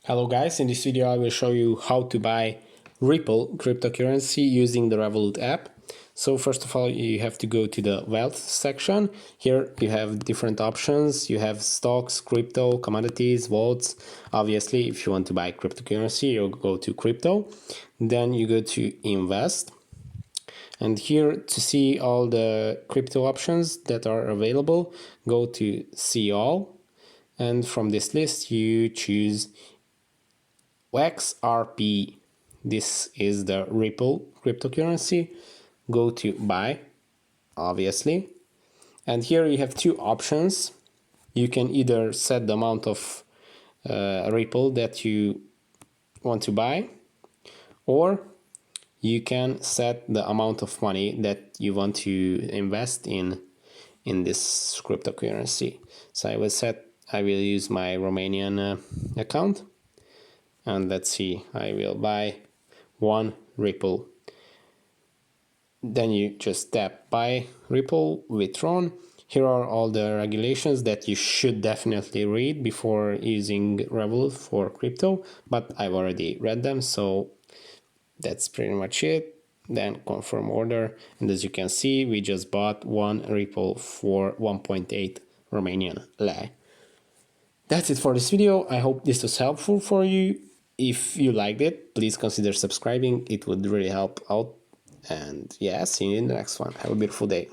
Hello guys, in this video I will show you how to buy Ripple cryptocurrency using the Revolut app. So first of all, you have to go to the wealth section. Here you have different options. You have stocks, crypto, commodities, vaults. Obviously, if you want to buy cryptocurrency, you'll go to crypto. Then you go to invest. And here to see all the crypto options that are available, go to see all. And from this list, you choose XRP. This is the Ripple cryptocurrency. Go to buy, obviously. And here you have two options. You can either set the amount of Ripple that you want to buy, or you can set the amount of money that you want to invest in this cryptocurrency. So I will use my Romanian account. And let's see, I will buy 1 Ripple. Then you just tap buy Ripple, withdrawn. Here are all the regulations that you should definitely read before using Revolut for crypto, but I've already read them, so that's pretty much it. Then confirm order, and as you can see, we just bought 1 Ripple for 1.8 Romanian lei. That's it for this video. I hope this was helpful for you. If you liked it, please consider subscribing. It would really help out. And yeah, see you in the next one. Have a beautiful day.